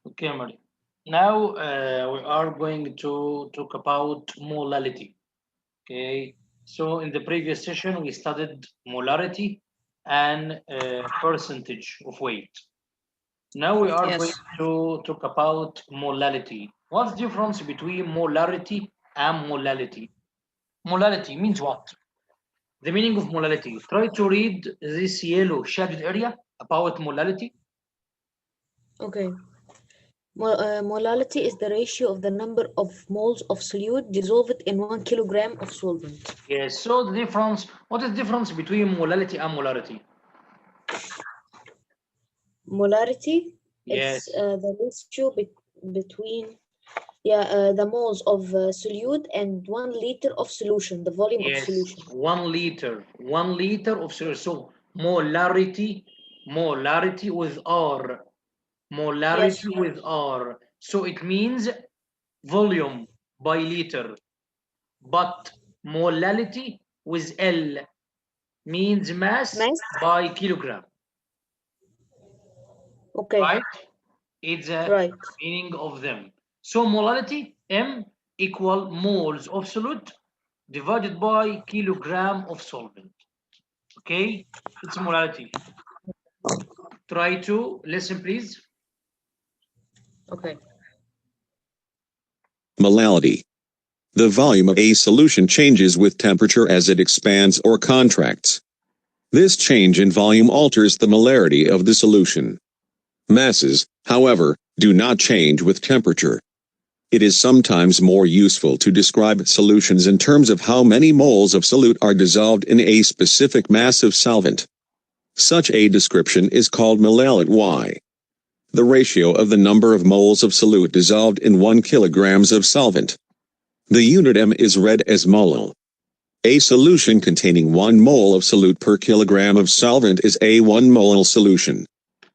Okay, Maria. Now we are going to talk about molality. Okay, so in the previous session we studied molarity and percentage of weight. Now we are going Yes. to talk about molality. What's the difference between molarity and molality? Molality means what? The meaning of molality. Try to read this yellow shaded area about molality. Okay. Molality is the ratio of the number of moles of solute dissolved in 1 kilogram of solvent. Yes, so the difference, what is the difference between molality and molarity? Molarity, it's Yes, the ratio between the moles of solute and 1 liter of solution, the volume of yes, solution. 1 liter of sugar. So molarity with R, Yes, molarity with R. So it means volume by liter, but molality with L means mass mass. by kilogram, Okay, right? It's a right. meaning of them. So molality, M equal moles of solute divided by kilogram of solvent. Okay, it's molality. Try to listen, please. Okay. Molality. The volume of a solution changes with temperature as it expands or contracts. This change in volume alters the molarity of the solution. Masses, however, do not change with temperature. It is sometimes more useful to describe solutions in terms of how many moles of solute are dissolved in a specific mass of solvent. Such a description is called molality Y. The ratio of the number of moles of solute dissolved in 1 kilograms of solvent. The unit M is read as mole. A solution containing 1 mole of solute per kilogram of solvent is a 1 mole solution.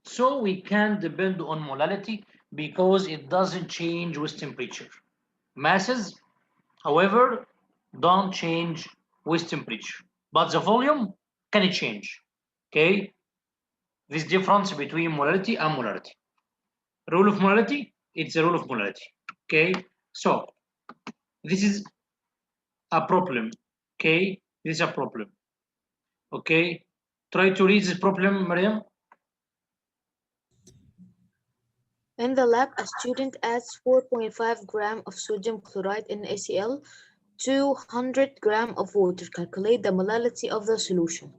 So we can depend on molality because it doesn't change with temperature. Masses, however, don't change with temperature, but the volume can change. Okay, this difference between molality and molarity. Rule of molality, it's a rule of molality. Okay, so this is a problem. Okay, this is a problem. Okay, try to read this problem, Mariam. In the lab, a student adds 4.5 gram of sodium chloride in ACl to 100 gram of water. Calculate the molality of the solution.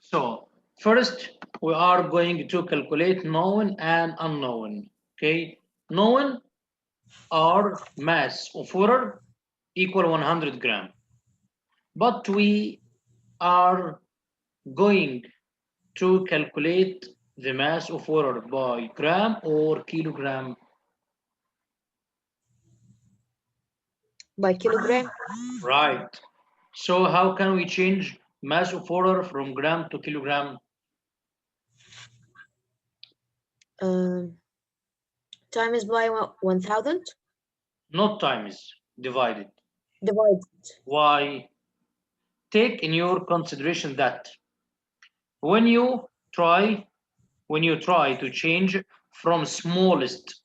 So first we are going to calculate known and unknown. Okay, known are mass of water equal 100 gram, but we are going to calculate the mass of water by gram or kilogram. By kilogram, Right. So how can we change mass of water from gram to kilogram? um, times by 1000 Not times, divided. divided. Why? Take in your consideration that when you try to change from smallest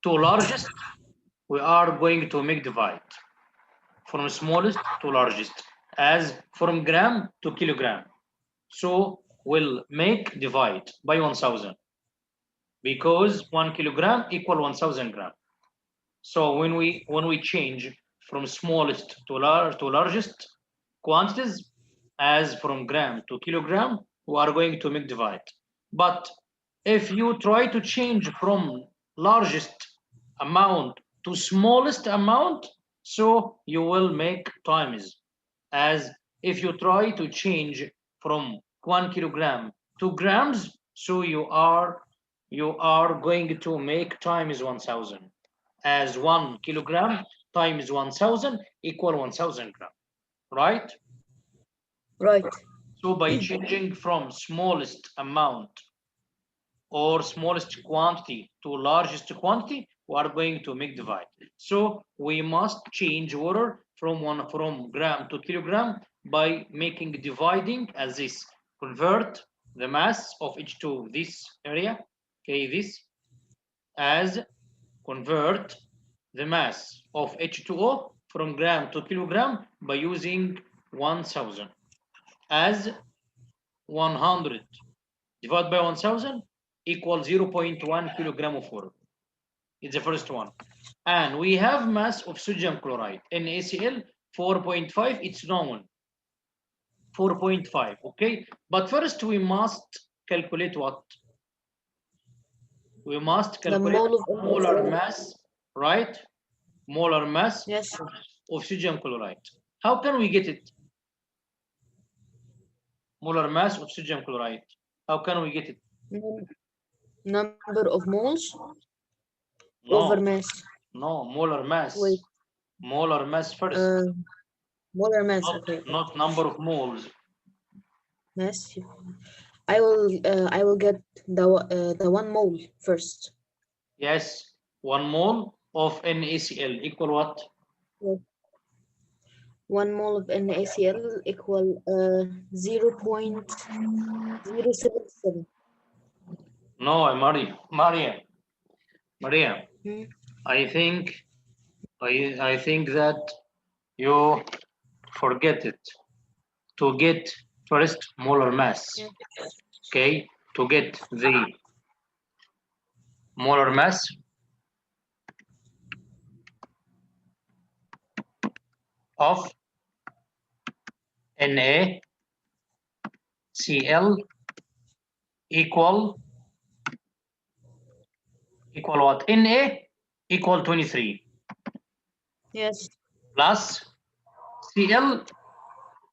to largest, we are going to make divide from smallest to largest as from gram to kilogram. So we'll make divide by 1000 because 1 kilogram equal 1000 gram. So when we change from smallest to largest quantities as from gram to kilogram, we are going to make divide. But if you try to change from largest amount to smallest amount, so you will make times. As if you try to change from 1 kilogram to grams, so you are going to make times 1000 as 1 kilogram times 1000 equal 1000 gram, right? Right. So by changing from smallest amount or smallest quantity to largest quantity, we are going to make divide. So we must change water from gram to kilogram by making dividing as this. Convert the mass of H2 this area, okay, this as convert the mass of H2O from gram to kilogram by using 1000 as 100 divided by 1000 equals 0.1 kilogram of water. It's the first one. And we have mass of sodium chloride, NaCl 4.5, it's known. 4.5, okay? But first we must calculate what? We must calculate molar mass, right? Molar mass of sodium chloride. How can we get it? Molar mass of sodium chloride. How can we get it? Number of moles over mass. No, molar mass. Wait. Molar mass first. Molar mass, okay. Not number of moles. Mass. I will get the 1 mole first. Yes, 1 mole of NaCl equal what? 1 mole of NaCl equal 0.077. No, Maria. I think that you forget it. To get first molar mass. Okay, to get the molar mass of NaCl equal what? Na equal 23. Yes. Plus Cl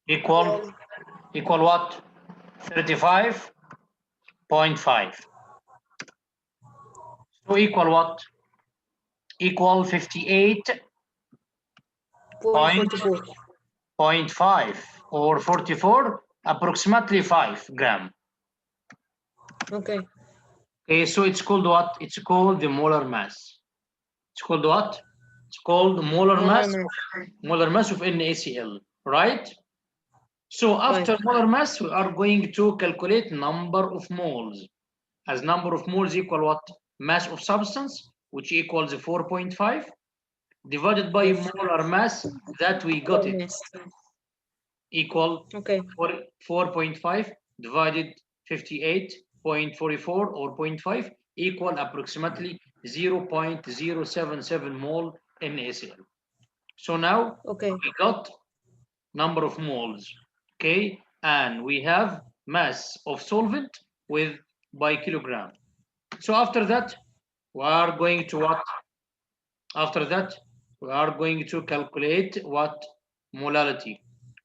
equal what? 35.5. So equal what? Equal 58.5 or 44, approximately 5 gram. Okay. Okay, so it's called what? It's called the molar mass. It's called what? It's called molar mass of NaCl, right? So after molar mass, we are going to calculate number of moles. As number of moles equal what? Mass of substance, which equals 4.5, divided by molar mass that we got it, equal 4.5 divided 58.44 or 0.5 equal approximately 0.077 mole NaCl. So now we got number of moles, okay, and we have mass of solvent by kilogram. So after that, we are going to what? After that, we are going to calculate what? Molality.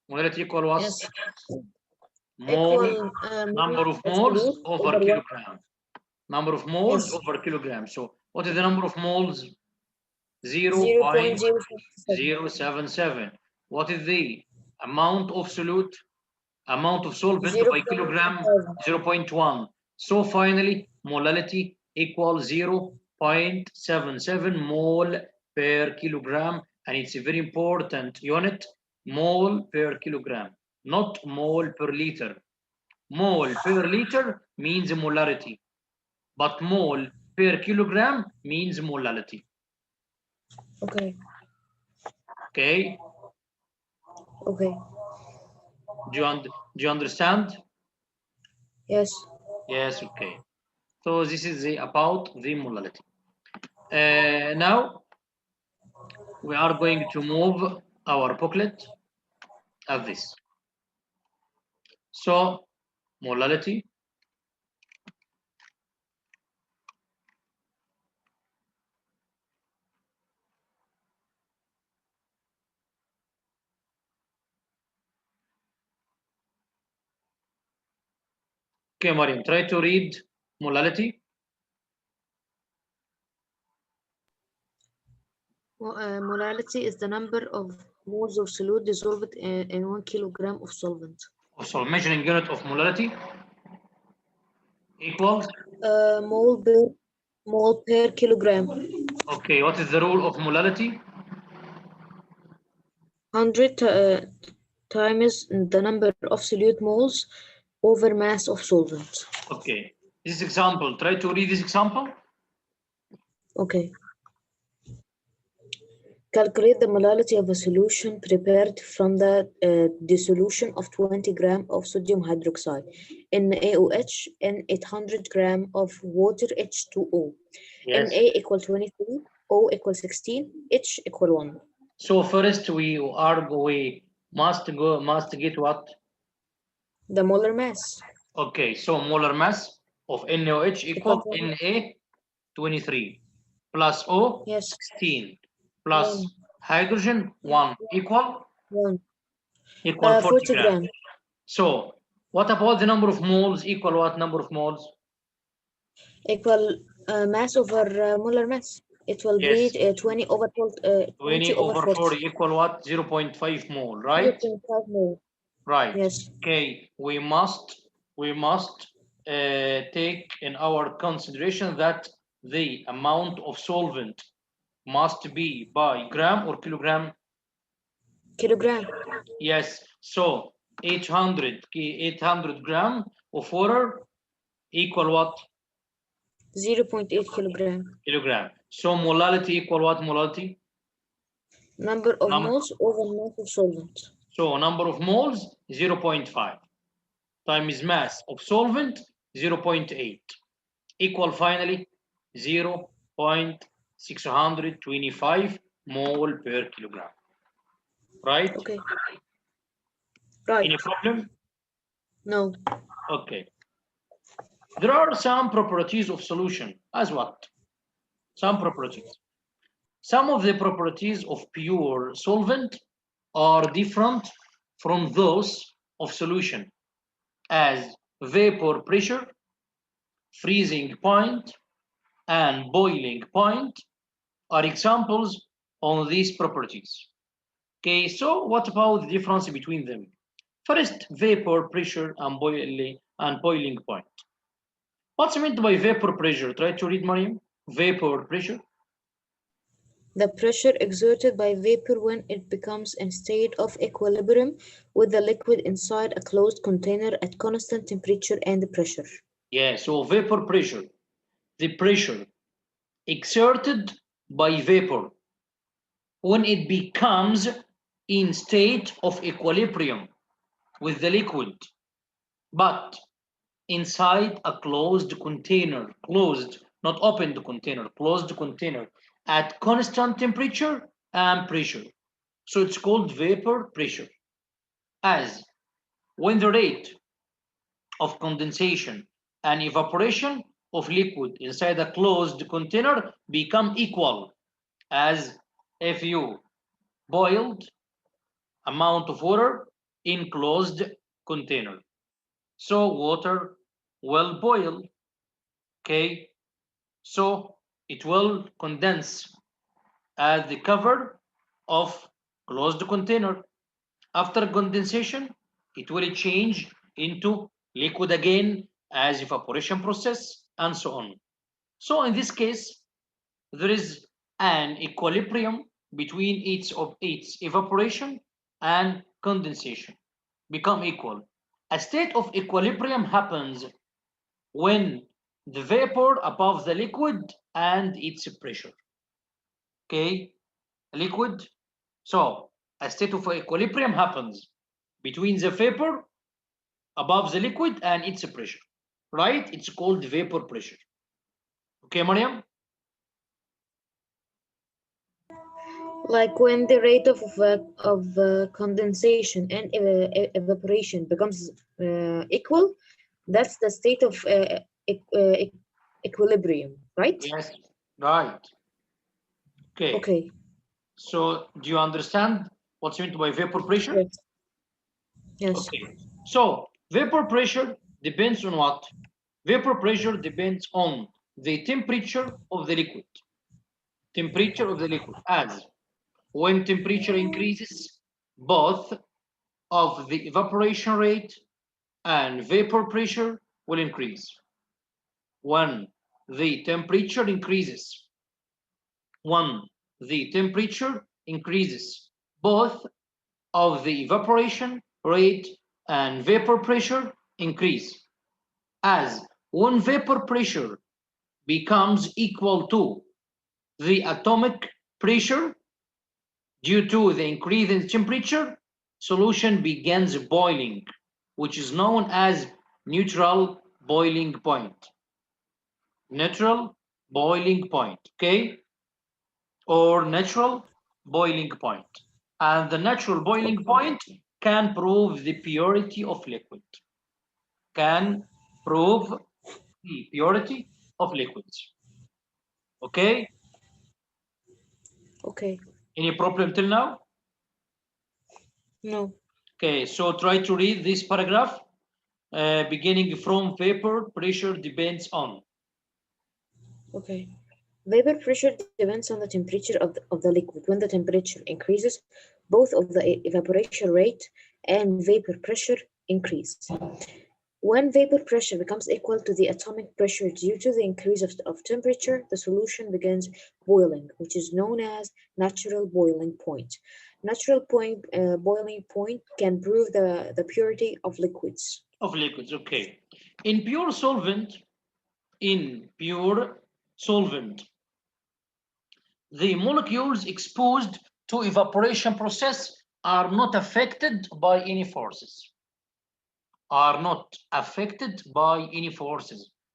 Molality equal what? Yes. Number of moles over kilogram. Number of moles over kilogram. So what is the number of moles? 0.077. What is the amount of solute? Amount of solvent by kilogram? 0.1. So finally, molality equals 0.77 mole per kilogram, and it's a very important unit, mole per kilogram, not mole per liter. Mole per liter means molarity, but mole per kilogram means molality. Okay. Okay. Okay. Do you understand? Yes. Yes. Okay. So this is about the molality. Now we are going to move our booklet as this. So molality. Okay, Mariam, try to read molality. Molality is the number of moles of solute dissolved in 1 kilogram of solvent. So measuring unit of molality equals? Mole per kilogram. Okay, what is the rule of molality? 100 times the number of solute moles over mass of solvent. Okay, this example, try to read this example. Okay. Calculate the molality of a solution prepared from the dissolution of 20 grams of sodium hydroxide in AOH and 800 grams of water H2O. Yes. Na equal 23, O equal 16, H equal 1. So first we must get what? The molar mass. Okay, so molar mass of NaOH equal Na 23 plus O Yes. 16 plus 1. hydrogen 1 equal 1. 40 grams. grams. So what about the number of moles equal what number of moles? Equal mass over molar mass. It will Yes. be 20 over 20 over 4 equal what? 0.5 mole, right? 0.5 mole. Right. Yes. Okay, we must take in our consideration that the amount of solvent must be by gram or kilogram. Kilogram. Yes, so 800 gram of water equal what? 0.8 kilogram. Kilogram. So molality equal what molality? Number of moles over mass of solvent. So number of moles 0.5 times mass of solvent 0.8 equal finally 0.625 mole per kilogram. Right? Okay. Right. Any problem? No. Okay. There are some properties of solution. As what? Some properties. Some of the properties of pure solvent are different from those of solution, as vapor pressure, freezing point, and boiling point are examples on these properties. Okay, so what about the difference between them? First, vapor pressure and boiling point. What's meant by vapor pressure? Try to read, Mariam. Vapor pressure. The pressure exerted by vapor when it becomes in state of equilibrium with the liquid inside a closed container at constant temperature and pressure. Yeah, so vapor pressure, the pressure exerted by vapor when it becomes in state of equilibrium with the liquid, but inside a closed container, closed, not opened container, closed container at constant temperature and pressure. So it's called vapor pressure. As when the rate of condensation and evaporation of liquid inside a closed container become equal, as if you boiled amount of water in closed container. So water will boil, okay? So it will condense at the cover of closed container. After condensation, it will change into liquid again as evaporation process and so on. So in this case, there is an equilibrium between its evaporation and condensation, become equal. A state of equilibrium happens when the vapor above the liquid and its pressure. Okay, liquid. So a state of equilibrium happens between the vapor above the liquid and its pressure, right? It's called vapor pressure. Okay, Mariam? Like when the rate of condensation and evaporation becomes equal, that's the state of equilibrium, right? Yes, right. Okay. Okay. So do you understand what's meant by vapor pressure? Yes. Yes. Okay. So vapor pressure depends on what? Vapor pressure depends on the temperature of the liquid. Temperature of the liquid. As when temperature increases, both of the evaporation rate and vapor pressure will increase. When the temperature increases, both of the evaporation rate and vapor pressure increase. As when vapor pressure becomes equal to the atomic pressure, Due to the increase in temperature, solution begins boiling, which is known as neutral boiling point. Neutral boiling point, okay? Or natural boiling point. And the natural boiling point can prove the purity of liquid. Can prove the purity of liquids. Okay? Okay. Any problem till now? No. Okay, so try to read this paragraph beginning from vapor pressure depends on. Okay. Vapor pressure depends on the temperature of the liquid. When the temperature increases, both of the evaporation rate and vapor pressure increase. When vapor pressure becomes equal to the atomic pressure due to the increase of temperature, the solution begins boiling, which is known as natural boiling point. Natural boiling point can prove the purity of liquids. Of liquids, okay. In pure solvent, the molecules exposed to evaporation process are not affected by any forces.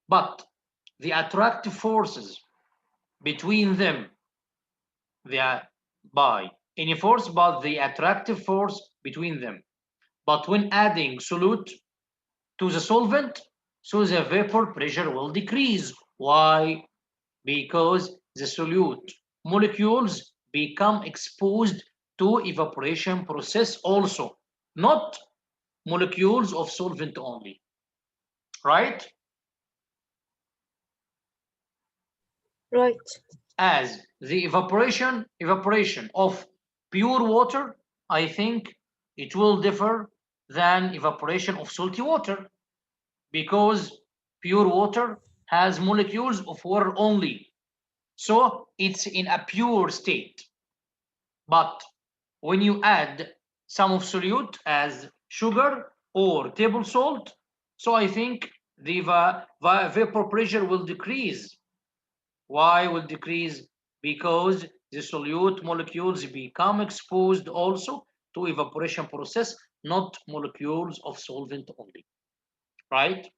But the attractive forces between them, by any force, but the attractive force between them. But when adding solute to the solvent, so the vapor pressure will decrease. Why? Because the solute molecules become exposed to evaporation process also, not molecules of solvent only, right? Right. As the evaporation of pure water, I think it will differ than evaporation of salty water, because pure water has molecules of water only, so it's in a pure state. But when you add some of solute as sugar or table salt, so I think the vapor pressure will decrease. Why will decrease? Because the solute molecules become exposed also to evaporation process, not molecules of solvent only, right?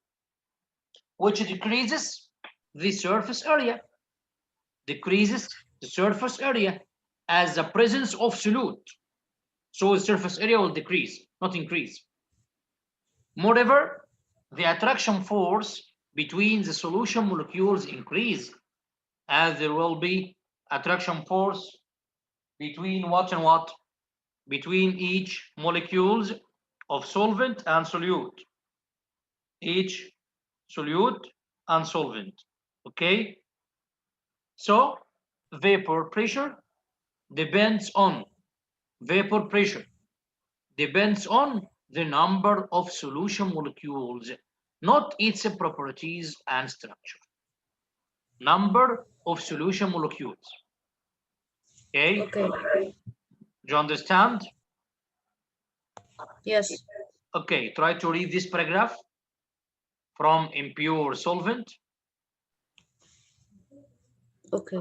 Which decreases the surface area. Decreases the surface area as the presence of solute. So the surface area will decrease, not increase. Moreover, the attraction force between the solution molecules increase, as there will be attraction force between what and what? Between each molecules of solvent and solute. Each solute and solvent. Okay? So vapor pressure depends on the number of solution molecules, not its properties and structure. Number of solution molecules. Okay? Okay. Do you understand? Yes. Okay, try to read this paragraph from impure solvent. Okay.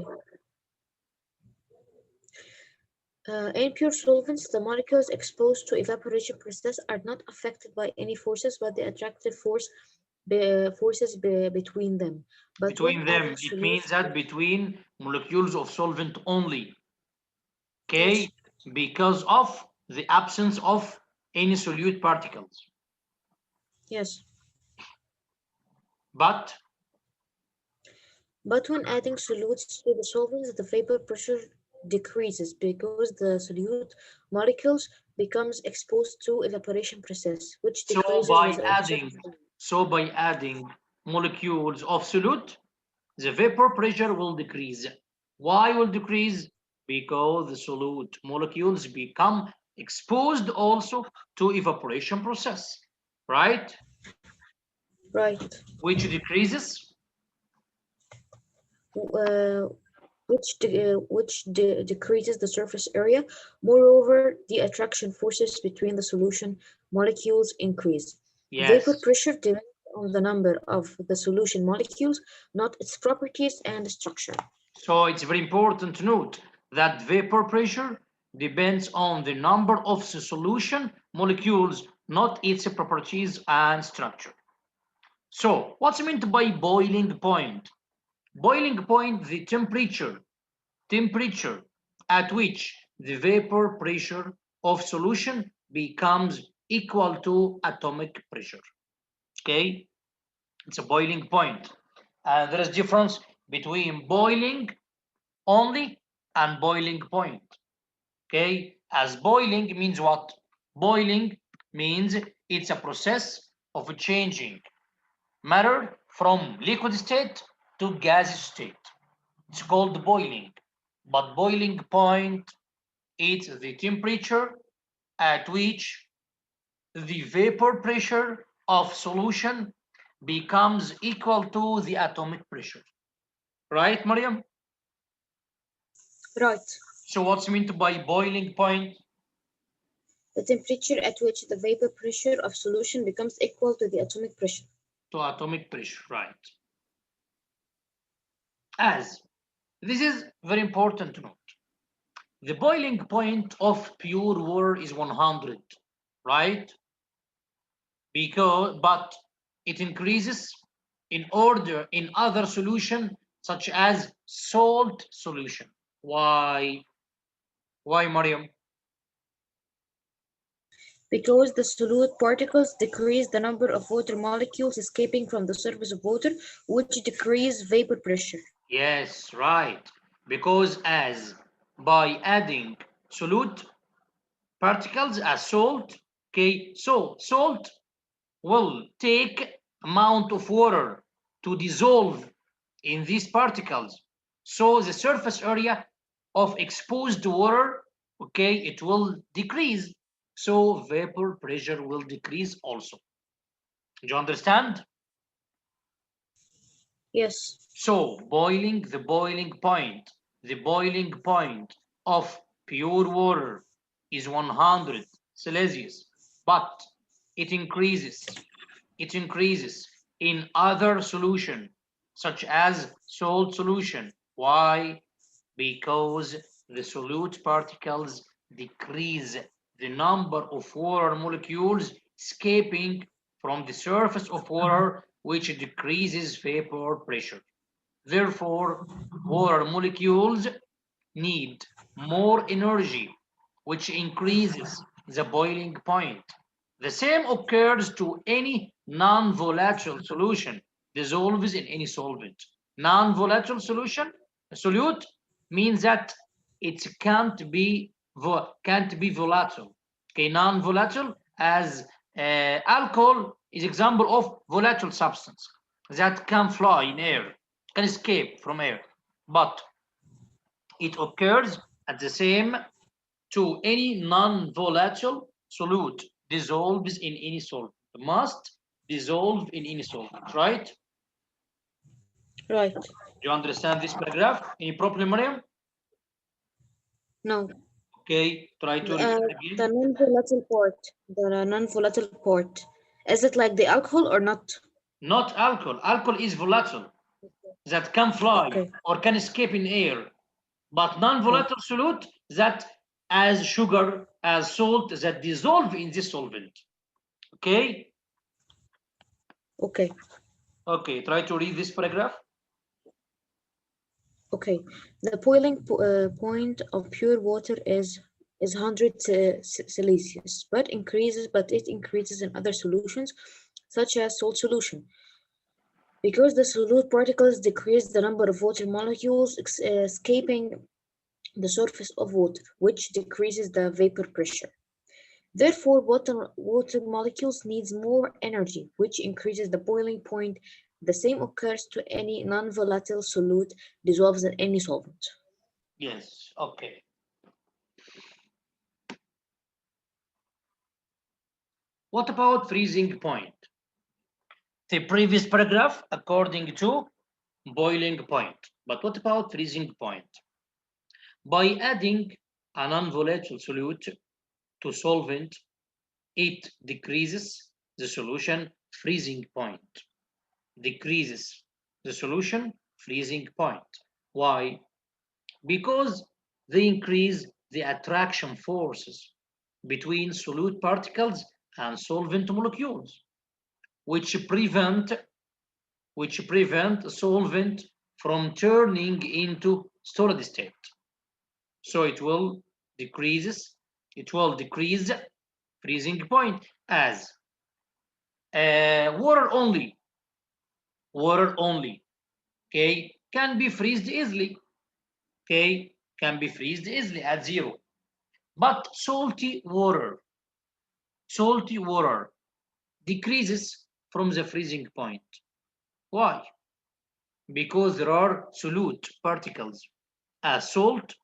In pure solvents, the molecules exposed to evaporation process are not affected by any forces but the attractive forces between them. But between them, it means that between molecules of solvent only. Okay, yes. Because of the absence of any solute particles. Yes. But when adding solutes to the solvents, the vapor pressure decreases because the solute molecules becomes exposed to evaporation process, which decreases by adding molecules of solute, the vapor pressure will decrease. Why will decrease? Because the solute molecules become exposed also to evaporation process, right? Right. Which decreases? Decreases the surface area. Moreover, the attraction forces between the solution molecules increase. Yes. Vapor pressure depends on the number of the solution molecules, not its properties and structure. So it's very important to note that vapor pressure depends on the number of the solution molecules, not its properties and structure. So what's meant by boiling point? Boiling point, the temperature at which the vapor pressure of solution becomes equal to atomic pressure. Okay, it's a boiling point. And there is difference between boiling only and boiling point. Okay, as boiling means what? Boiling means it's a process of changing matter from liquid state to gas state. It's called boiling. But boiling point is the temperature at which the vapor pressure of solution becomes equal to the atomic pressure. Right, Mariam? Right. So what's meant by boiling point? The temperature at which the vapor pressure of solution becomes equal to the atomic pressure. To atomic pressure, right. As this is very important to note. The boiling point of pure water is 100, right? But it increases in other solution such as salt solution. Why? Why, Mariam? Because the solute particles decrease the number of water molecules escaping from the surface of water, which decrease vapor pressure. Yes, right. Because as by adding solute particles as salt, okay, so salt will take amount of water to dissolve in these particles. So the surface area of exposed water, okay, it will decrease. So vapor pressure will decrease also. Do you understand? Yes. So the boiling point of pure water is 100 Celsius, but it increases in other solution such as salt solution. Why? Because the solute particles decrease the number of water molecules escaping from the surface of water, which decreases vapor pressure. Therefore, water molecules need more energy, which increases the boiling point. The same occurs to any non-volatile solution dissolves in any solvent. Non-volatile solute means that it can't be volatile. Okay, non-volatile as alcohol is example of volatile substance that can fly in air, can escape from air, but it occurs at the same to any non-volatile solute dissolves in any solvent. Must dissolve in any solvent, right? Right. Do you understand this paragraph? Any problem, Mariam? No. Okay, try to repeat again. The non-volatile part. Is it like the alcohol or not? Not alcohol. Alcohol is volatile that can fly or can escape in air. But non-volatile solute that as sugar, as salt that dissolve in this solvent. Okay? Okay. Okay, try to read this paragraph. Okay. The boiling point of pure water is 100 Celsius, but it increases in other solutions, such as salt solution. Because the solute particles decrease the number of water molecules escaping the surface of water, which decreases the vapor pressure. Therefore, water molecules needs more energy, which increases the boiling point. The same occurs to any non-volatile solute dissolves in any solvent. Yes, okay. What about freezing point? The previous paragraph according to boiling point. But what about freezing point? By adding a non-volatile solute to solvent, it decreases the solution freezing point. Decreases the solution freezing point. Why? Because they increase the attraction forces between solute particles and solvent molecules, which prevent solvent from turning into solid state. So it will decrease freezing point as water only, okay, can be freezed easily, okay, can be freezed easily at 0. But salty water decreases from the freezing point. Why? Because there are solute particles as salt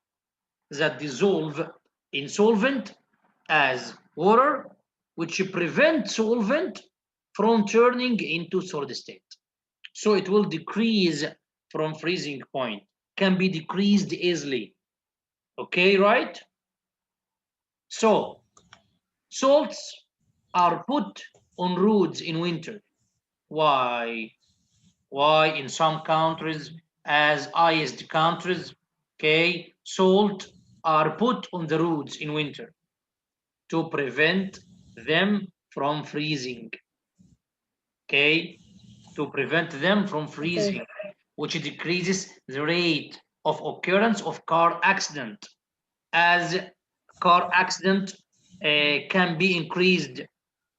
that dissolve in solvent as water, which prevent solvent from turning into solid state. So it will decrease from freezing point, can be decreased easily. Okay, right? So salts are put on roads in winter. Why? Why in some countries, as iced countries, okay, salt are put on the roads in winter to prevent them from freezing. Okay, to prevent them from freezing, which decreases the rate of occurrence of car accident, as car accident can be increased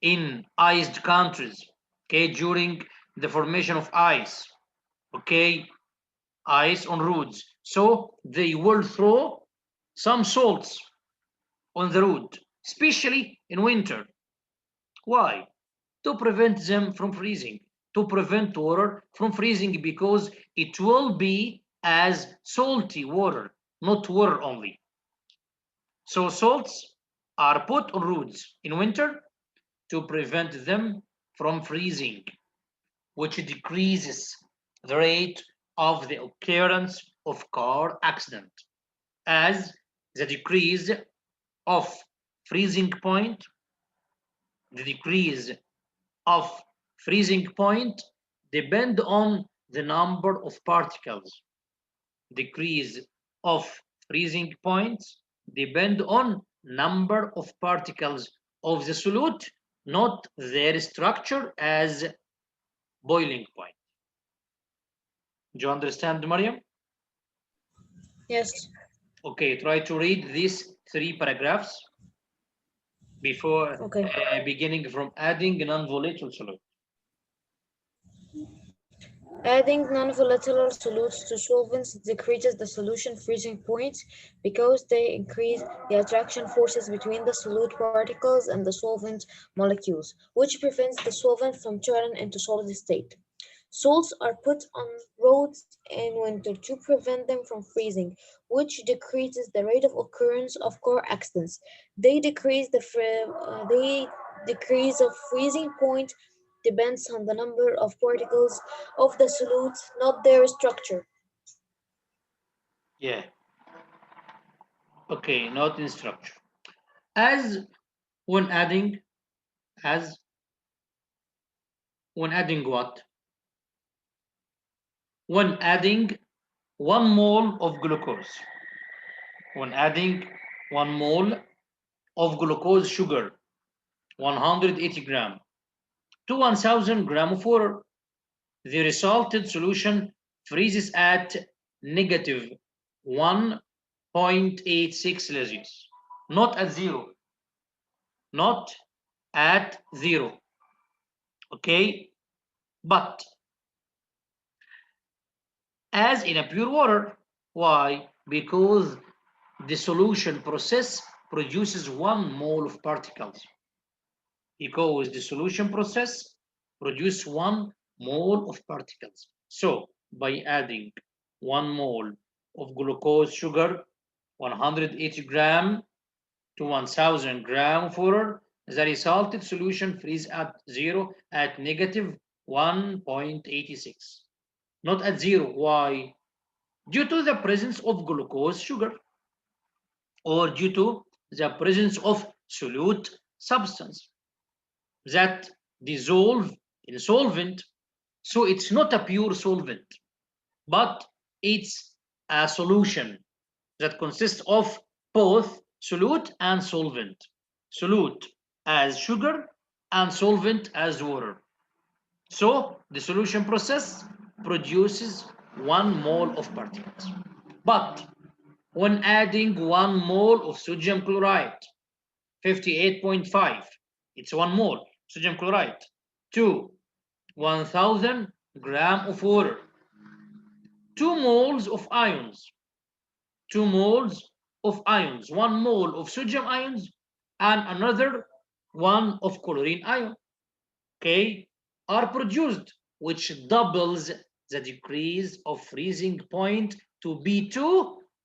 in iced countries, okay, during the formation of ice, okay, ice on roads. So they will throw some salts on the road, especially in winter. Why? To prevent them from freezing, to prevent water from freezing, because it will be as salty water, not water only. So salts are put on roads in winter to prevent them from freezing, which decreases the rate of the occurrence of car accident, as the decrease of freezing point, the decrease of freezing point depend on the number of particles. Decrease of freezing points depend on number of particles of the solute, not their structure as boiling point. Do you understand, Mariam? Yes. Okay, try to read these 3 paragraphs before beginning from adding non-volatile solute. Adding non-volatile solutes to solvents decreases the solution freezing points because they increase the attraction forces between the solute particles and the solvent molecules, which prevents the solvent from turning into solid state. Salts are put on roads in winter to prevent them from freezing, which decreases the rate of occurrence of car accidents. They decrease the freezing point depends on the number of particles of the solute, not their structure. Yeah. Okay, not in structure. As when adding what? When adding 1 mole of glucose. When adding 1 mole of glucose sugar, 180 gram, to 1000 gram of water, the resulted solution freezes at negative 1.86 Celsius, not at 0. Not at 0. Okay? But as in a pure water. Why? Because the solution process produces 1 mole of particles. Because the solution process produces 1 mole of particles. So by adding 1 mole of glucose sugar, 180 gram to 1000 gram of water, the resulted solution freezes at 0 at negative 1.86. Not at 0. Why? Due to the presence of glucose sugar, or due to the presence of solute substance that dissolve in solvent. So it's not a pure solvent, but it's a solution that consists of both solute and solvent. Solute as sugar and solvent as water. So the solution process produces 1 mole of particles. But when adding 1 mole of sodium chloride, 58.5, it's 1 mole sodium chloride, to 1000 grams of water, 2 moles of ions, 2 moles of ions, 1 mole of sodium ions, and another 1 of chlorine ion, okay, are produced, which doubles the decrease of freezing point to B2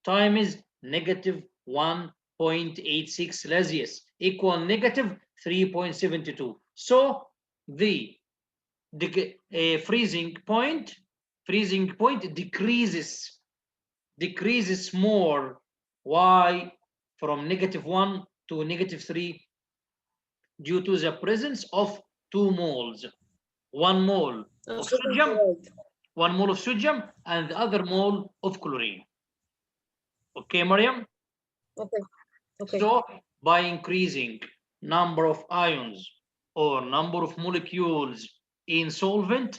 times negative 1.86 Celsius equal negative 3.72. So the freezing point decreases more. Why? From -1 to -3, due to the presence of 2 moles, 1 mole of sodium, 1 mole of sodium, and the other mole of chlorine. Okay, Mariam? Okay. Okay. So by increasing number of ions or number of molecules in solvent,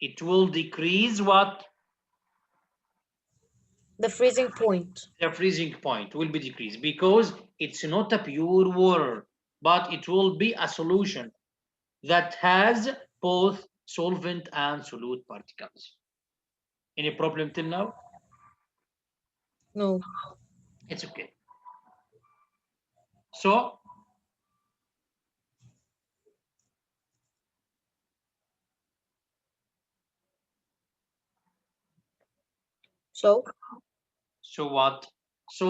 it will decrease what? The freezing point. The freezing point will be decreased because it's not a pure water, but it will be a solution that has both solvent and solute particles. Any problem till now? No. It's okay. So what? So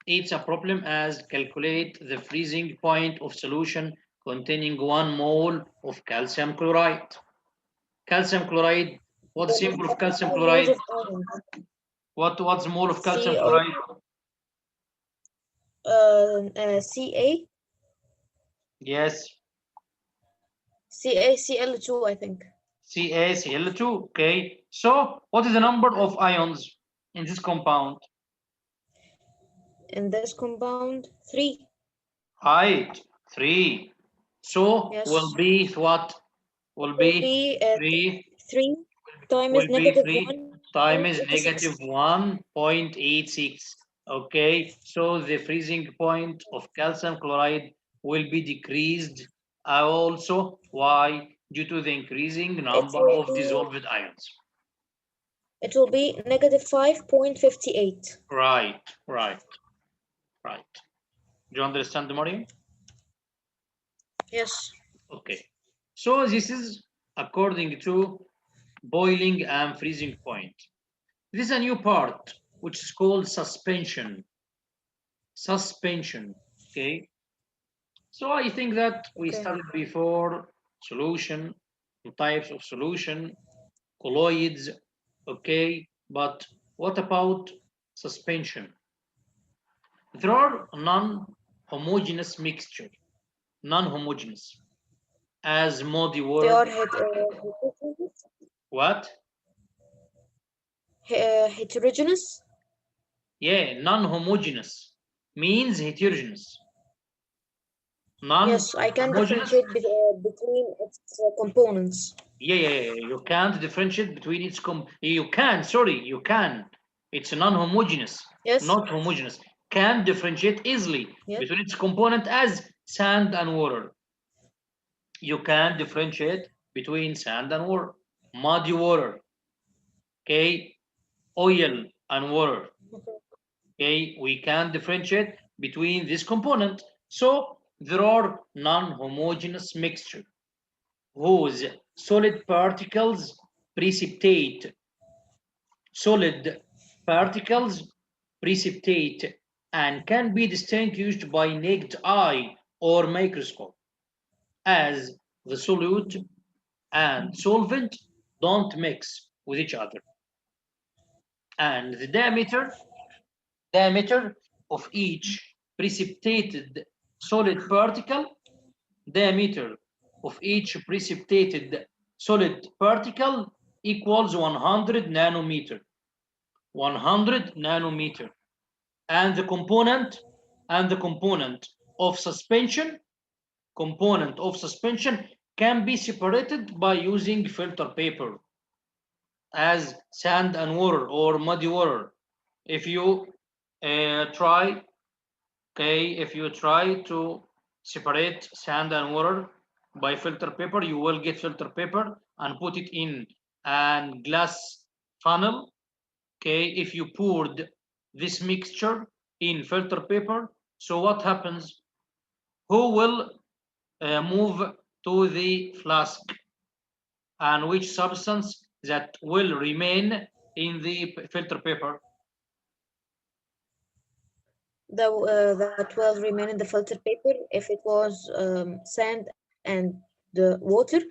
it's a problem as calculate the freezing point of solution containing 1 mole of calcium chloride. Calcium chloride, what's the symbol of calcium chloride? What's the mole of calcium chloride? Ca. Yes. CaCl2, I think. CaCl2. Okay. So what is the number of ions in this compound? In this compound, 3. Right, 3. So Yes. will be what? Will be 3 times will be negative 3 1 times 86. negative 1.86. Okay, so the freezing point of calcium chloride will be decreased also. Why? Due to the increasing number of dissolved ions. It will be negative 5.58. Right. Do you understand, Mariam? Yes. Okay. So this is according to boiling and freezing point. This is a new part which is called suspension. Suspension. Okay. So I think that we studied before solution, types of solution, colloids. Okay. But what about suspension? There are non-homogeneous mixture. Non-homogeneous. As muddy water. They are heterogeneous. What? Heterogeneous? Yeah, non-homogeneous means heterogeneous. Yes, I can differentiate between its components. Yeah. You can't differentiate between its you can. It's non-homogeneous. Yes. Not homogeneous. Can differentiate easily between its component as sand and water. You can differentiate between sand and water, muddy water, okay, oil and water. Okay, we can differentiate between this component. So there are non-homogeneous mixture whose solid particles precipitate. Solid particles precipitate and can be distinguished by naked eye or microscope, as the solute and solvent don't mix with each other. And the diameter of each precipitated solid particle, diameter of each precipitated solid particle equals 100 nanometer. 100 nanometer. And the component and the component of suspension can be separated by using filter paper as sand and water or muddy water. If you try to separate sand and water by filter paper, you will get filter paper and put it in a glass funnel. Okay, if you poured this mixture in filter paper, so what happens? Who will move to the flask, and which substance that will remain in the filter paper? That will remain in the filter paper. If it was sand and the water,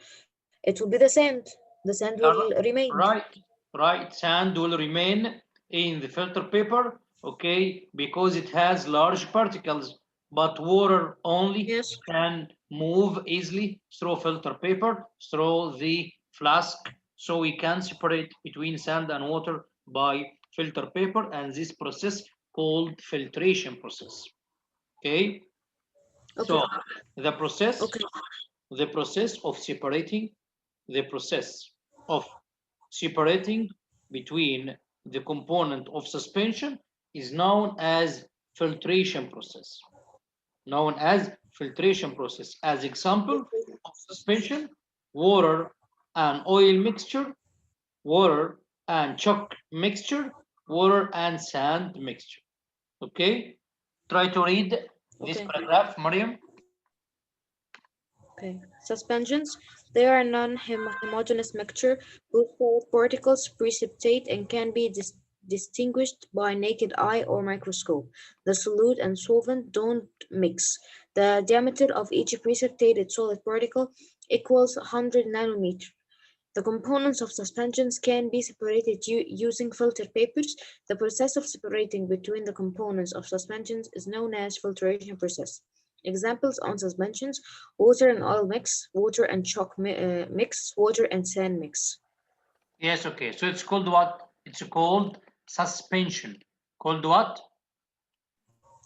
it will be the sand. The sand will remain. Right. Sand will remain in the filter paper, okay, because it has large particles. But water only can move easily through filter paper, through the flask. So we can separate between sand and water by filter paper, and this process called filtration process. Okay. So the process of separating between the component of suspension is known as filtration process. As example of suspension: water and oil mixture, water and chalk mixture, water and sand mixture. Okay, try to read this paragraph, Mariam. Okay. Suspensions. They are non-homogeneous mixture whose solid particles precipitate and can be distinguished by naked eye or microscope. The solute and solvent don't mix. The diameter of each precipitated solid particle equals 100 nanometers. The components of suspensions can be separated using filter papers. The process of separating between the components of suspensions is known as filtration process. Examples on suspensions: water and oil mix, water and chalk mix, water and sand mix. Yes, okay. So it's called what? It's called suspension. Called what?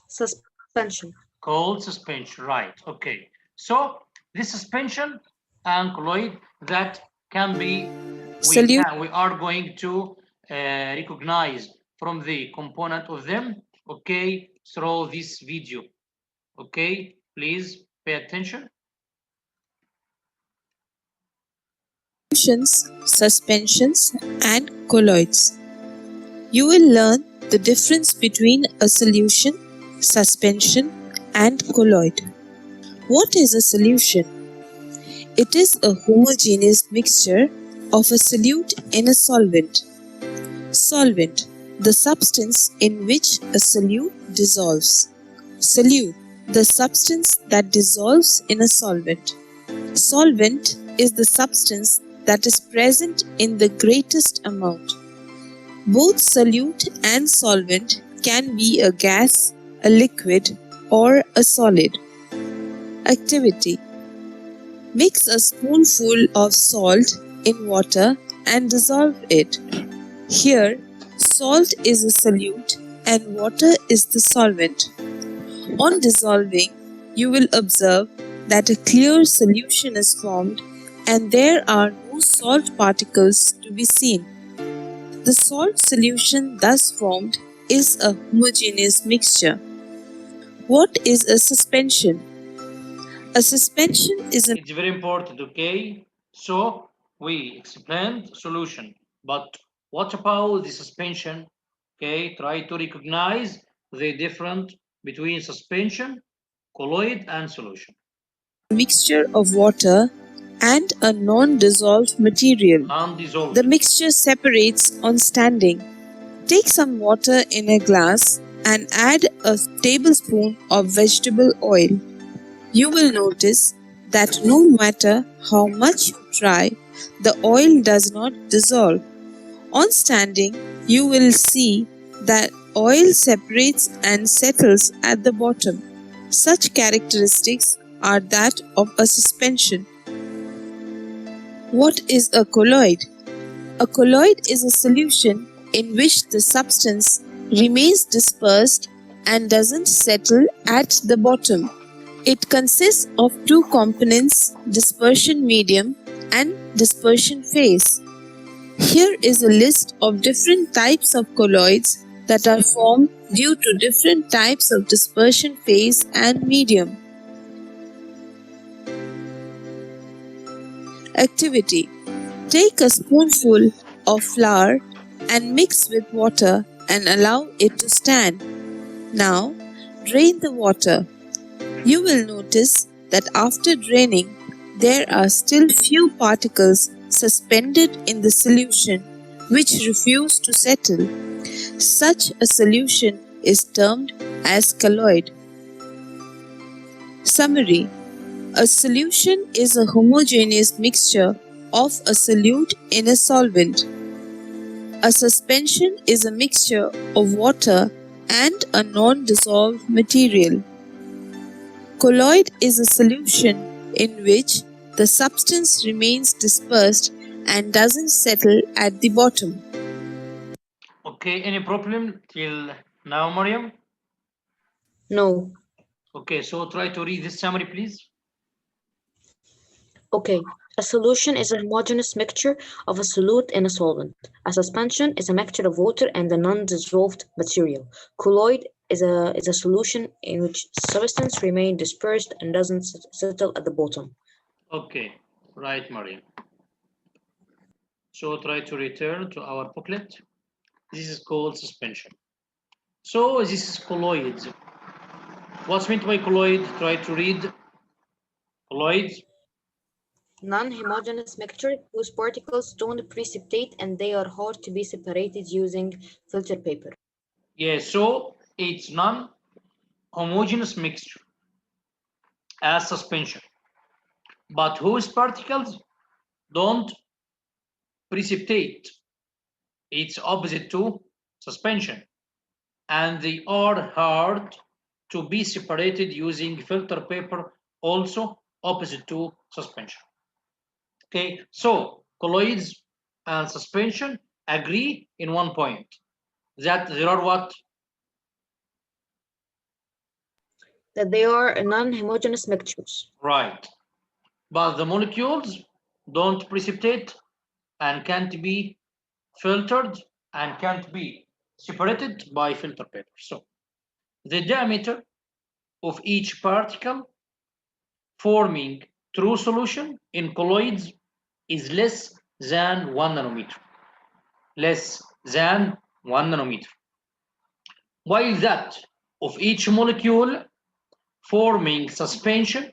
Suspension. Called suspension, right. Okay. So this suspension and colloid that can be, we are going to recognize from the component of them, okay, through this video. Okay, please pay attention. Suspensions, and colloids. You will learn the difference between a solution, suspension, and colloid. What is a solution? It is a homogeneous mixture of a solute in a solvent. Solvent, the substance in which a solute dissolves. Solute, the substance that dissolves in a solvent. Solvent is the substance that is present in the greatest amount. Both solute and solvent can be a gas, a liquid, or a solid. Activity: mix a spoonful of salt in water and dissolve it. Here, salt is a solute and water is the solvent. On dissolving, you will observe that a clear solution is formed and there are no salt particles to be seen. The salt solution thus formed is a homogeneous mixture. What is a suspension? A suspension is It's very important, okay? So we explained solution, but what about the suspension? Okay, try to recognize the difference between suspension, colloid, and solution. Mixture of water and a non-dissolved material. Non-dissolved. The mixture separates on standing. Take some water in a glass and add a tablespoon of vegetable oil. You will notice that no matter how much you try, the oil does not dissolve. On standing, you will see that oil separates and settles at the bottom. Such characteristics are that of a suspension. What is a colloid? A colloid is a solution in which the substance remains dispersed and doesn't settle at the bottom. It consists of two components, dispersion medium and dispersion phase. Here is a list of different types of colloids that are formed due to different types of dispersion phase and medium. Activity: take a spoonful of flour and mix with water and allow it to stand. Now, drain the water. You will notice that after draining, there are still few particles suspended in the solution which refuse to settle. Such a solution is termed as colloid. Summary: a solution is a homogeneous mixture of a solute in a solvent. A suspension is a mixture of water and a non-dissolved material. Colloid is a solution in which the substance remains dispersed and doesn't settle at the bottom. Okay, any problem till now, Mariam? No. Okay, so try to read this summary, please. Okay. A solution is a homogeneous mixture of a solute and a solvent. A suspension is a mixture of water and a non-dissolved material. Colloid is a solution in which substance remains dispersed and doesn't settle at the bottom. Okay, right, Mariam. So try to return to our booklet. This is called suspension. So this is colloids. What's meant by colloid? Try to read colloids. Non-homogeneous mixture whose particles don't precipitate and they are hard to be separated using filter paper. Yeah, so it's non-homogeneous mixture as suspension, but whose particles don't precipitate. It's opposite to suspension, and they are hard to be separated using filter paper, also opposite to suspension. Okay, so colloids and suspension agree in one point, that there are what? That they are non-homogeneous mixtures. Right. But the molecules don't precipitate and can't be filtered and can't be separated by filter paper. So the diameter of each particle forming true solution in colloids is less than 1 nanometer. Less than 1 nanometer. While that of each molecule forming suspension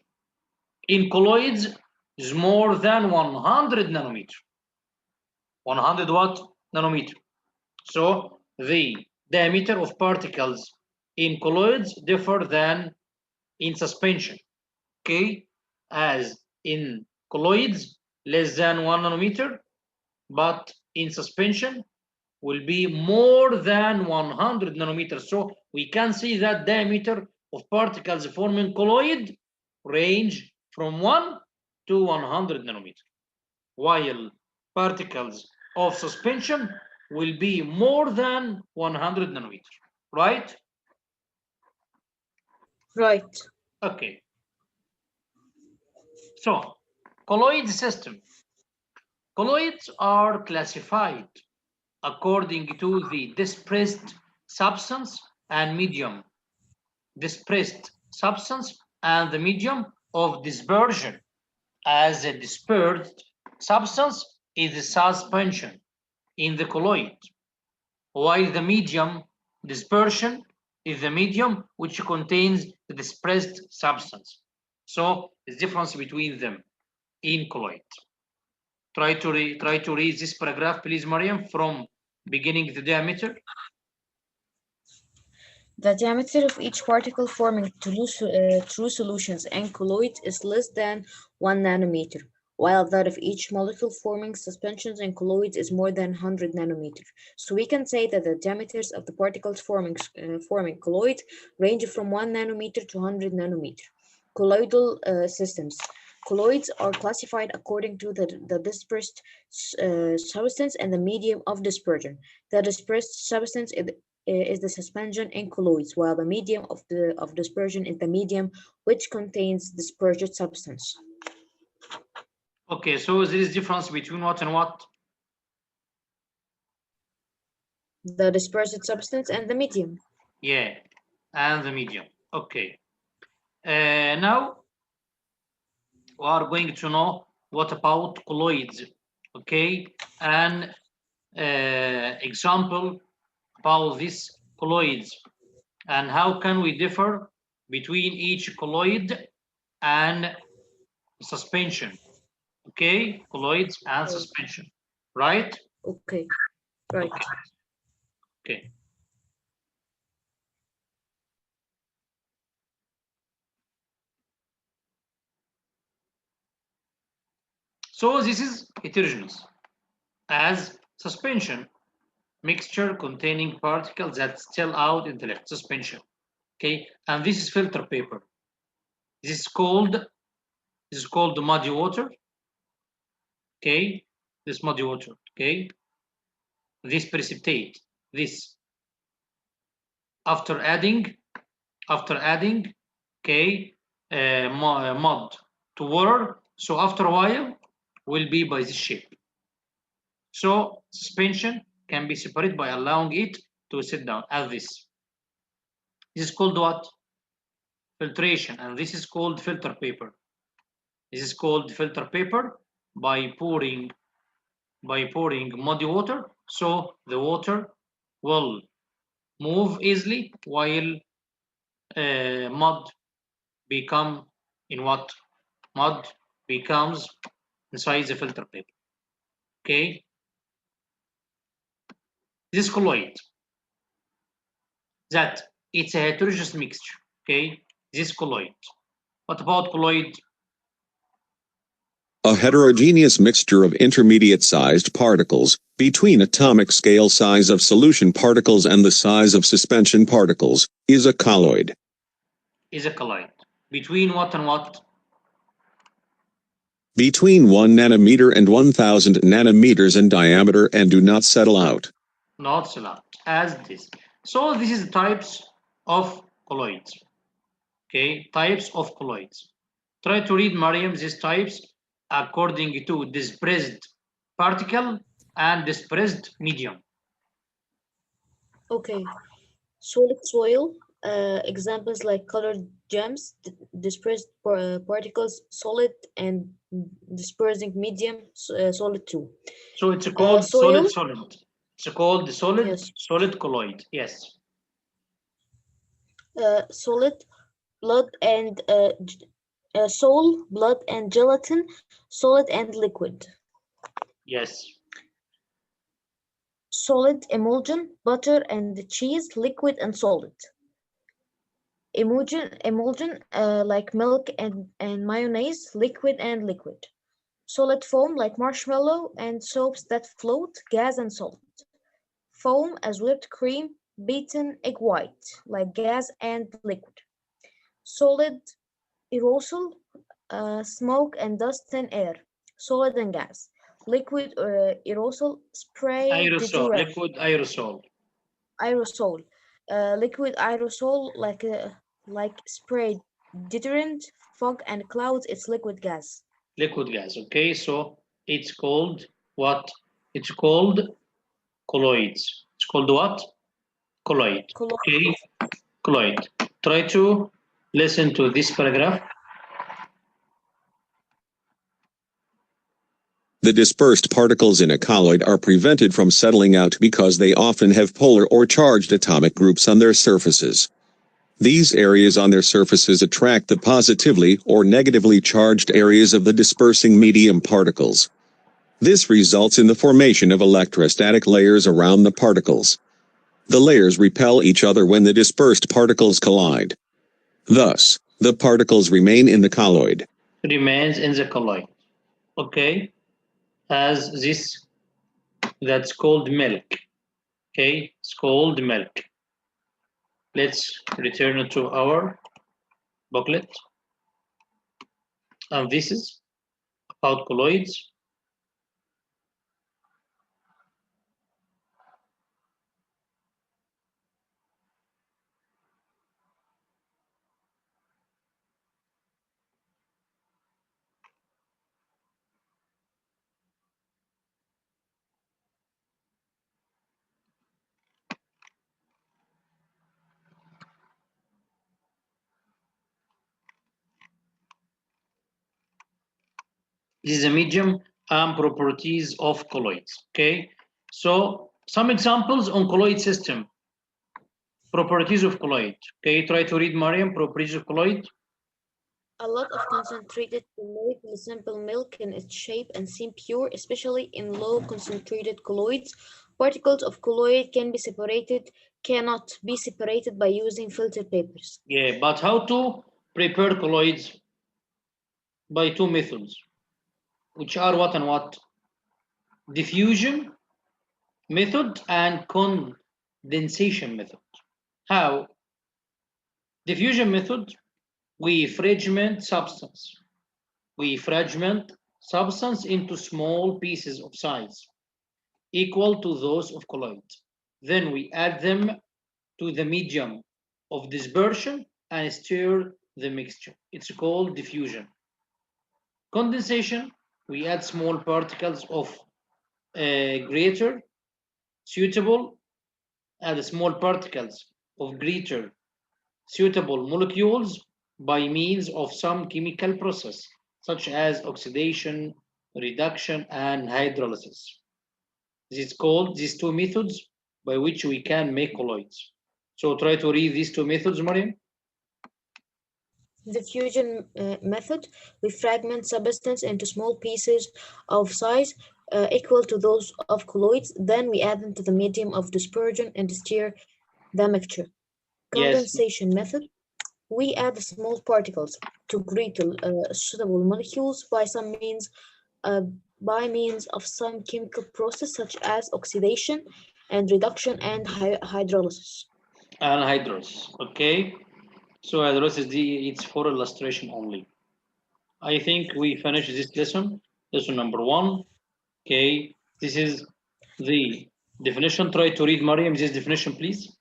in colloids is more than 100 nanometer. 100 what? Nanometer. So the diameter of particles in colloids differ than in suspension. Okay, as in colloids less than 1 nanometer, but in suspension will be more than 100 nanometers. So we can see that diameter of particles forming colloid range from 1 to 100 nanometers, while particles of suspension will be more than 100 nanometers, right? Right. Okay. So, colloid system. Colloids are classified according to the dispersed substance and medium. Dispersed substance and the medium of dispersion, as a dispersed substance is a suspension in the colloid, while the medium dispersion is the medium which contains the dispersed substance. So there's difference between them in colloid. Try to read this paragraph, please, Mariam, from beginning the diameter. The diameter of each particle forming true solutions and colloids is less than 1 nanometer, while that of each molecule forming suspensions and colloids is more than 100 nanometers. So we can say that the diameters of the particles forming colloids range from 1 nanometer to 100 nanometer. Colloidal systems. Colloids are classified according to the dispersed substance and the medium of dispersion. The dispersed substance is the suspension in colloids, while the medium of dispersion is the medium which contains dispersed substance. Okay, so there is difference between what and what? The dispersed substance and the medium. Yeah, and the medium. Okay. Now we are going to know what about colloids. Okay, an example about this colloids and how can we differ between each colloid and suspension. Okay, colloids and suspension, right? Okay, right. Okay. So this is heterogeneous as suspension, mixture containing particles that still out in the left suspension. Okay, and this is filter paper. This is called muddy water. Okay, this muddy water. Okay, this precipitate. This after adding, okay, mud to water. So after a while, will be by this shape. So suspension can be separated by allowing it to sit down as this. This is called what? Filtration, and this is called filter paper. This is called filter paper by pouring muddy water, so the water will move easily while mud become in what? Mud becomes inside the filter paper. Okay. This colloid that it's a heterogeneous mixture. Okay. This colloid. What about colloid? A heterogeneous mixture of intermediate-sized particles, between atomic scale size of solution particles and the size of suspension particles, is a colloid. Is a colloid. Between what and what? Between 1 nanometer and 1000 nanometers in diameter and do not settle out. Not settle out, as this. So this is types of colloids. Okay, types of colloids. Try to read, Mariam, these types according to dispersed particle and dispersed medium. Okay. Solid soil, examples like colored gems, dispersed particles, solid, and dispersing medium, solid too. So it's called soil. solid. It's called solid, Yes. solid colloid. Yes. Solid, blood and soil, blood and gelatin, solid and liquid. Yes. Solid, emulsion, butter and cheese, liquid and solid. Emulsion like milk and mayonnaise, liquid and liquid. Solid foam like marshmallow and soaps that float, gas and solid. Foam as whipped cream, beaten egg white, like gas and liquid. Solid aerosol, smoke and dust and air, solid and gas. Liquid aerosol, spray, Aerosol, deodorant. liquid aerosol. Aerosol, liquid aerosol like spray, deterrent, fog and clouds. It's liquid gas. Liquid gas. Okay, so it's called what? It's called colloids. It's called what? Colloid. Okay, colloid. Try to listen to this paragraph. The dispersed particles in a colloid are prevented from settling out because they often have polar or charged atomic groups on their surfaces. These areas on their surfaces attract the positively or negatively charged areas of the dispersing medium particles. This results in the formation of electrostatic layers around the particles. The layers repel each other when the dispersed particles collide. Thus, the particles remain in the colloid. Remains in the colloid. Okay, as this, that's called milk. Okay, it's called milk. Let's return to our booklet. And this is about colloids. This is a medium and properties of colloids. Okay, so some examples on colloid system. Properties of colloid. Okay, try to read, Mariam, properties of colloid. A lot of concentrated colloid will simple milk in its shape and seem pure, especially in low concentrated colloids. Particles of colloid cannot be separated by using filter papers. Yeah, but how to prepare colloids? By two methods, which are what and what? Diffusion method and condensation method. How? Diffusion method, we fragment substance. We fragment substance into small pieces of size equal to those of colloid. Then we add them to the medium of dispersion and stir the mixture. It's called diffusion. Condensation, we add small particles of greater suitable, add small particles of greater suitable molecules by means of some chemical process, such as oxidation, reduction, and hydrolysis. This is called these two methods by which we can make colloids. So try to read these two methods, Mariam. Diffusion method, we fragment substance into small pieces of size equal to those of colloids. Then we add them to the medium of dispersion and stir the mixture. Condensation method, we add small particles to greater suitable molecules by means of some chemical process such as oxidation and reduction and hydrolysis. And hydrolysis, okay? So hydrolysis, it's for illustration only. I think we finished this lesson number 1. Okay, this is the definition. Try to read, Mariam, this definition, please.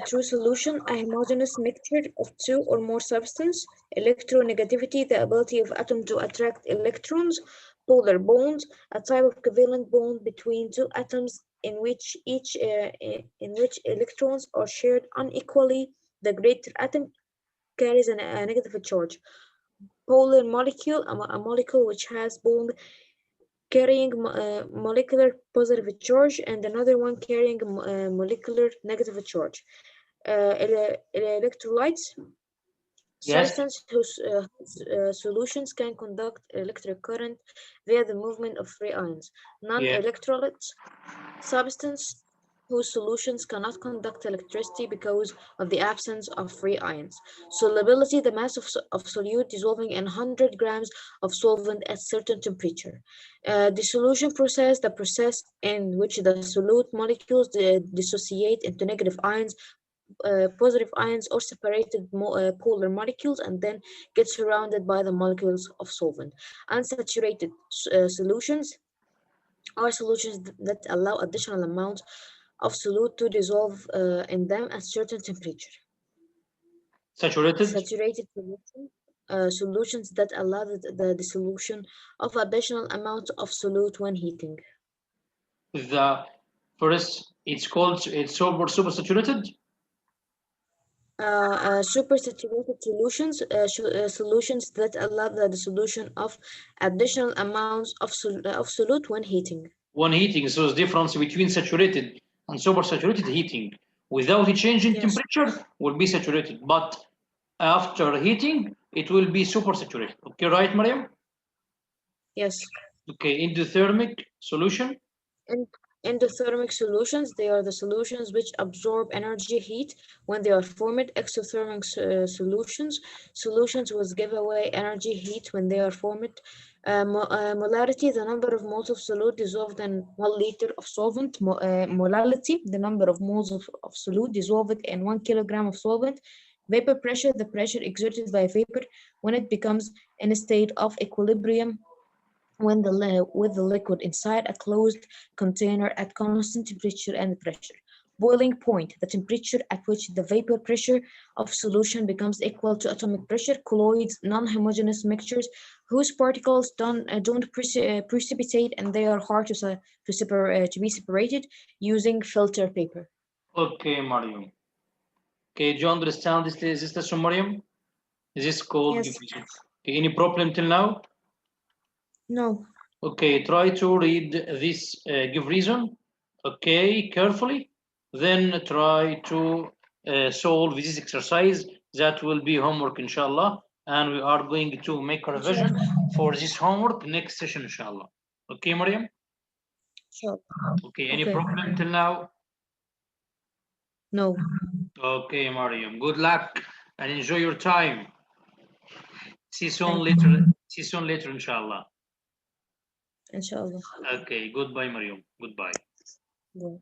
True solution, a homogeneous mixture of two or more substances. Electronegativity, the ability of atom to attract electrons. Polar bonds, a type of covalent bond between two atoms in which electrons are shared unequally. The greater atom carries a negative charge. Polar molecule, a molecule which has bond carrying molecular positive charge and another one carrying molecular negative charge. Electrolytes, Yes. substance whose solutions can conduct electric current via the movement of free ions. Non-electrolytes, substance whose solutions cannot conduct electricity because of the absence of free ions. Solubility, the mass of solute dissolving in 100 grams of solvent at certain temperature. Dissolution process, the process in which the solute molecules dissociate into negative ions, positive ions, or separated polar molecules and then get surrounded by the molecules of solvent. Unsaturated solutions are solutions that allow additional amounts of solute to dissolve in them at certain temperature. Saturated solutions that allow the dissolution of additional amounts of solute when heating. The first, it's supersaturated. Supersaturated solutions, solutions that allow the dissolution of additional amounts of solute when heating. When heating, so the difference between saturated and supersaturated heating. Without a change in temperature, will be saturated, but after heating, it will be supersaturated. Okay, right, Mariam? Yes. Okay, endothermic solution. Endothermic solutions, they are the solutions which absorb energy heat when they are formed. Exothermic solutions which give away energy heat when they are formed. Molarity, the number of moles of solute dissolved in 1 liter of solvent. Molality, the number of moles of solute dissolved in 1 kilogram of solvent. Vapor pressure, the pressure exerted by vapor when it becomes in a state of equilibrium with the liquid inside a closed container at constant temperature and pressure. Boiling point, the temperature at which the vapor pressure of solution becomes equal to atomic pressure. Colloids, non-homogeneous mixtures whose particles don't precipitate and they are hard to be separated using filter paper. Okay, Mariam. Okay, do you understand this lesson, Mariam? Is this called? Yes. Okay, any problem till now? No. Okay, try to read this, give reason, okay, carefully. Then try to solve this exercise. That will be homework, inshallah. And we are going to make a revision for this homework next session, inshallah. Okay, Mariam? Sure. Okay, any Okay. problem till now? No. Okay, Mariam, good luck and enjoy your time. See you soon Thank you. later. See you soon later, inshallah. Inshallah. Okay, goodbye, Mariam. Goodbye. Bye.